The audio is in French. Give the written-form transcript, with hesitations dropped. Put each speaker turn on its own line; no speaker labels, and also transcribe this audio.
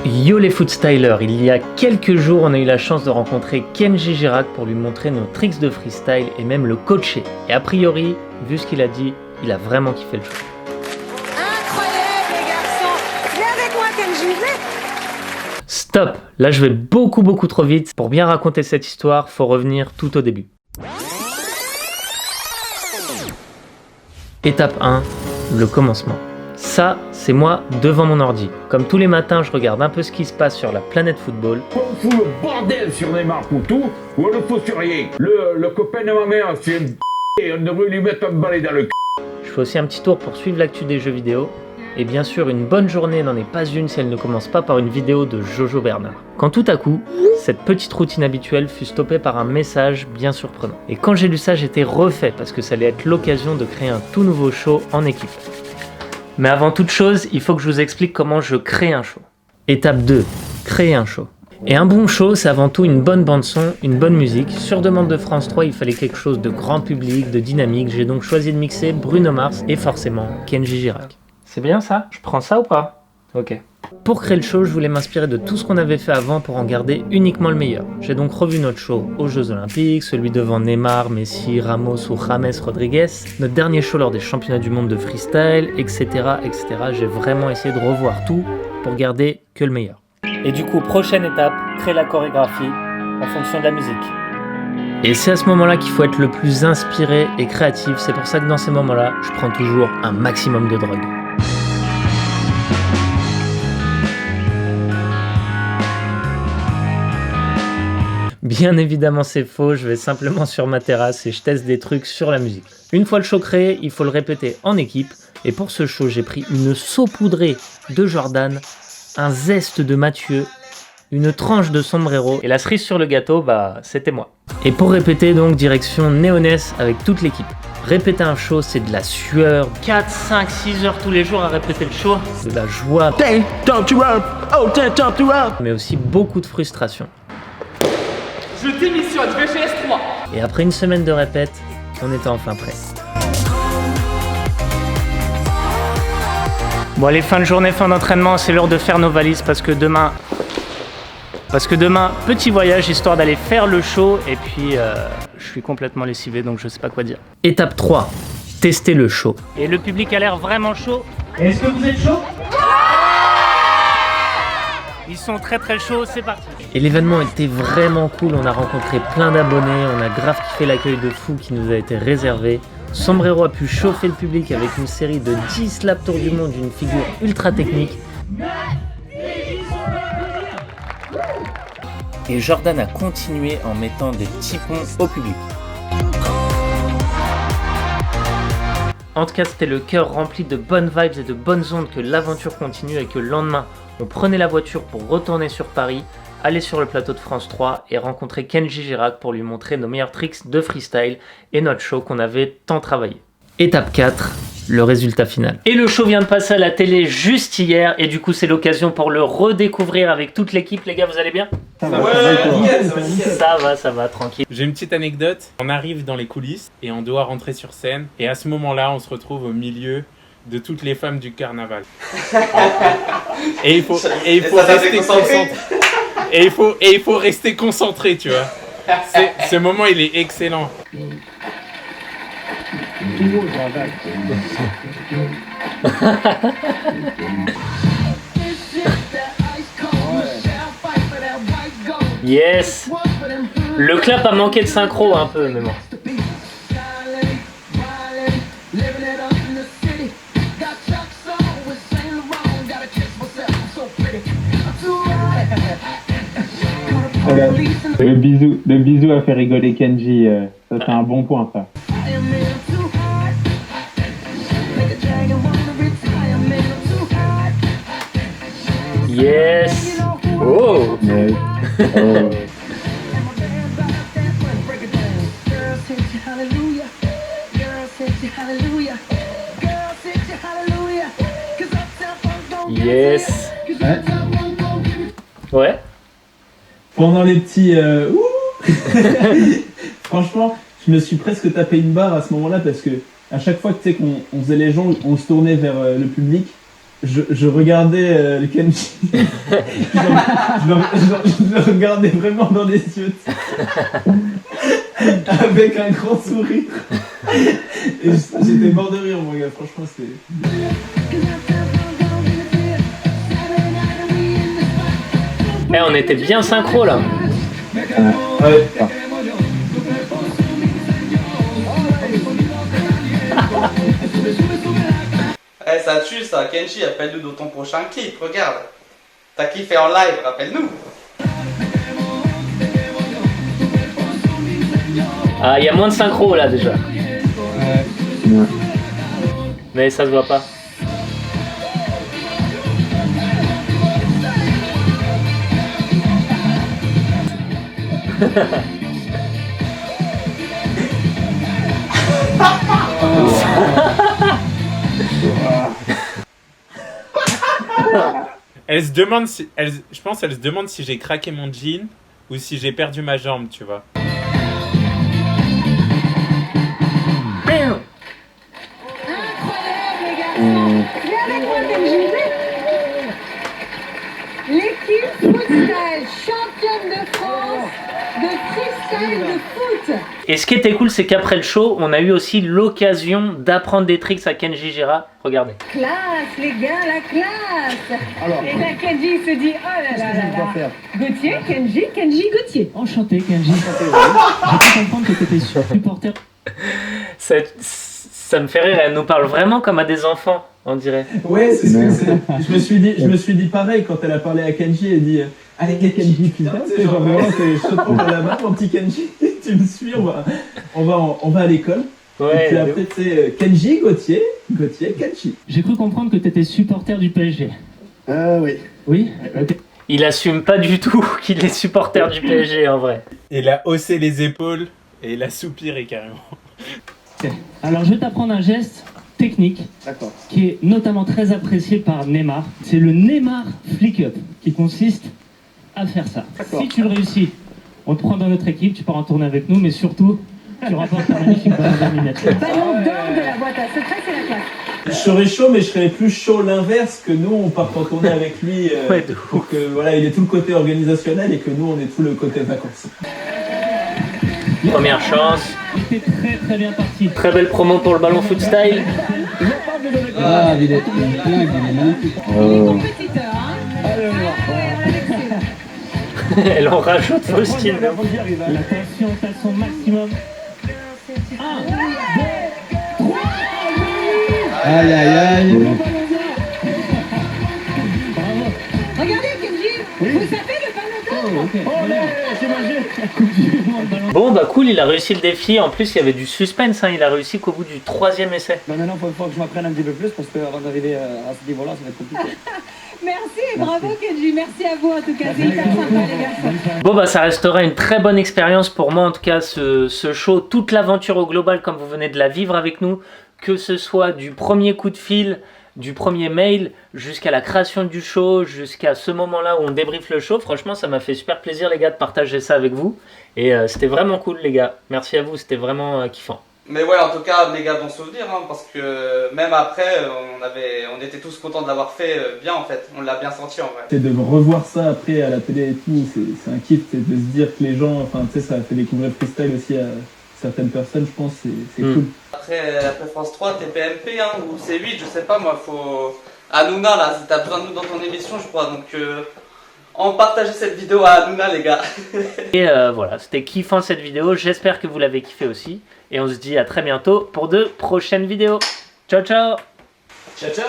Yo les footstylers, il y a quelques jours on a eu la chance de rencontrer Kenji Girac pour lui montrer nos tricks de freestyle et même le coacher. Et a priori, vu ce qu'il a dit, il a vraiment kiffé le show.
Incroyable les garçons. Viens avec moi Kenji, viens.
Stop, là je vais beaucoup trop vite. Pour bien raconter cette histoire, faut revenir tout au début. Étape 1, le commencement. Ça, c'est moi devant mon ordi. Comme tous les matins, je regarde un peu ce qui se passe sur la planète football.
On fout le bordel sur Neymar pour tout, ou on le fout sur rien. Le copain de ma mère, c'est une et on devrait lui mettre un balai dans le c***.
Je fais aussi un petit tour pour suivre l'actu des jeux vidéo. Et bien sûr, une bonne journée n'en est pas une si elle ne commence pas par une vidéo de Jojo Bernard. Quand tout à coup, cette petite routine habituelle fut stoppée par un message bien surprenant. Et quand j'ai lu ça, j'étais refait parce que ça allait être l'occasion de créer un tout nouveau show en équipe. Mais avant toute chose, il faut que je vous explique comment je crée un show. Étape 2, créer un show. Et un bon show, c'est avant tout une bonne bande-son, une bonne musique. Sur demande de France 3, il fallait quelque chose de grand public, de dynamique. J'ai donc choisi de mixer Bruno Mars et forcément Kenji Girac. C'est bien ça? Je prends ça ou pas? Ok. Pour créer le show, je voulais m'inspirer de tout ce qu'on avait fait avant pour en garder uniquement le meilleur. J'ai donc revu notre show aux Jeux Olympiques, celui devant Neymar, Messi, Ramos ou James Rodriguez, notre dernier show lors des championnats du monde de freestyle, etc. etc. J'ai vraiment essayé de revoir tout pour garder que le meilleur. Et du coup, prochaine étape, créer la chorégraphie en fonction de la musique. Et c'est à ce moment-là qu'il faut être le plus inspiré et créatif. C'est pour ça que dans ces moments-là, je prends toujours un maximum de drogue. Bien évidemment c'est faux, je vais simplement sur ma terrasse et je teste des trucs sur la musique. Une fois le show créé, il faut le répéter en équipe. Et pour ce show, j'ai pris une saupoudrée de Jordan, un zeste de Mathieu, une tranche de sombrero et la cerise sur le gâteau, c'était moi. Et pour répéter donc, direction Néonès avec toute l'équipe. Répéter un show, c'est de la sueur. 4, 5, 6 heures tous les jours à répéter le show. De la joie. Mais aussi beaucoup de frustration.
Je démissionne, je vais chez S3.
Et après une semaine de répète, on était enfin prêt. Bon allez, fin de journée, fin d'entraînement, c'est l'heure de faire nos valises parce que demain, petit voyage histoire d'aller faire le show et puis je suis complètement lessivé donc je sais pas quoi dire. Étape 3, tester le show. Et le public a l'air vraiment chaud. Est-ce que vous êtes chaud? Ils sont très chauds, c'est parti. Et l'événement était vraiment cool, on a rencontré plein d'abonnés, on a grave kiffé l'accueil de fou qui nous a été réservé. Sombrero a pu chauffer le public avec une série de 10 laps tour du monde d'une figure ultra technique. Et Jordan a continué en mettant des petits ponts au public. En tout cas, c'était le cœur rempli de bonnes vibes et de bonnes ondes que l'aventure continue et que le lendemain, on prenait la voiture pour retourner sur Paris, aller sur le plateau de France 3 et rencontrer Kenji Girac pour lui montrer nos meilleurs tricks de freestyle et notre show qu'on avait tant travaillé. Étape 4, le résultat final. Et le show vient de passer à la télé juste hier et du coup c'est l'occasion pour le redécouvrir avec toute l'équipe. Les gars, vous allez bien?
Ça va nickel.
Ça va, tranquille.
J'ai une petite anecdote. On arrive dans les coulisses et on doit rentrer sur scène. Et à ce moment-là, on se retrouve au milieu de toutes les femmes du carnaval. Et il faut rester concentré. Et il faut rester concentré, tu vois. Ce moment, il est excellent.
Yes. Le clap a manqué de synchro un peu, mais bon.
Le bisou a fait rigoler Kenji, ça c'est un bon point ça.
Yes. Oh.
Yes. Oh.
Yes. Ouais.
Pendant les petits franchement, je me suis presque tapé une barre à ce moment-là parce que à chaque fois que tu sais qu'on faisait les jongles, on se tournait vers le public je regardais le Kenji. je le regardais vraiment dans les yeux. Avec un grand sourire. Et j'étais mort de rire, mon gars. Franchement, c'est.
Eh, on était bien synchro là.
Ouais.
Eh, ça tue ça, Kenji, appelle-nous dans ton prochain clip, regarde. T'as kiffé en live, rappelle-nous.
Ah, il y a moins de synchro là déjà.
Ouais.
Mais ça se voit pas.
Elle se demande si, je pense qu'elle se demande si j'ai craqué mon jean ou si j'ai perdu ma jambe, tu vois.
Incroyable les garçons. Viens avec moi Kenji. L'équipe freestyle championne de France de freestyle de foot.
Et ce qui était cool, c'est qu'après le show, on a eu aussi l'occasion d'apprendre des tricks à Kenji Gira. Regardez.
Classe les gars, la classe. Et là Kenji se dit oh là là là là. Gauthier, Kenji, Gauthier.
Enchanté, Kenji. J'ai pu comprendre que tu étais supporter.
Ça me fait rire, elle nous parle vraiment comme à des enfants, on dirait.
Ouais, c'est ce que c'est. Je me suis dit pareil quand elle a parlé à Kenji. Elle dit allez, Kenji, putain, c'est genre vraiment, je te prends par la main, mon petit Kenji. Tu me suis, on va à l'école.
Ouais,
et puis après, c'est Kenji, Gauthier, Kenji.
J'ai cru comprendre que tu étais supporter du PSG.
Oui.
Oui.
Il assume pas du tout qu'il est supporter du PSG en vrai.
Il a haussé les épaules et il a soupiré carrément.
Alors je vais t'apprendre un geste technique qui est notamment très apprécié par Neymar. C'est le Neymar Flick Up qui consiste à faire ça. Si tu le réussis, on te prend dans notre équipe, tu pars en tournée avec nous, mais surtout, tu rapportes un magnifique ballon d'or.
Le ballon d'or de la boîte à secrets, c'est la classe.
Je serais chaud, mais je serais plus chaud l'inverse, que nous on part en tournée avec lui pour que voilà, il est tout le côté organisationnel et que nous on est tout le côté vacances.
Première chance.
Il était très très bien parti.
Très belle promo pour le ballon foot style.
Ah, il est
Compétiteur, hein.
Elle en rajoute Faustine.
La tension est à son maximum. 1, 2, 3.
Aïe aïe aïe.
Regardez Kenji, vous savez le ballon d'or.
Bon bah cool, il a réussi le défi. En plus il y avait du suspense, hein. Il a réussi qu'au bout du 3e essai.
Maintenant, il faut que je m'apprenne un petit peu plus parce qu'avant d'arriver à ce niveau-là, ça va être compliqué.
Merci et bravo Kenji, merci à vous en tout cas, c'est hyper sympa les garçons.
Bon bah ça restera une très bonne expérience pour moi en tout cas ce show, toute l'aventure au global comme vous venez de la vivre avec nous, que ce soit du premier coup de fil, du premier mail, jusqu'à la création du show, jusqu'à ce moment-là où on débriefe le show. Franchement ça m'a fait super plaisir les gars de partager ça avec vous et c'était vraiment cool les gars, merci à vous, c'était vraiment kiffant.
Mais ouais, en tout cas, méga bon souvenir, hein, parce que même après, on était tous contents de l'avoir fait bien en fait, on l'a bien senti en vrai.
C'est de revoir ça après à la télé et tout, c'est un kiff, c'est de se dire que les gens, enfin tu sais, ça a fait découvrir le freestyle aussi à certaines personnes, je pense, c'est cool.
Après France 3, TPMP, hein, ou C8, je sais pas moi, faut... Hanouna là, si t'as besoin de nous dans ton émission, je crois, donc on partage cette vidéo à Hanouna les gars.
Et voilà, c'était kiffant cette vidéo, j'espère que vous l'avez kiffé aussi. Et on se dit à très bientôt pour de prochaines vidéos. Ciao ciao.
Ciao ciao.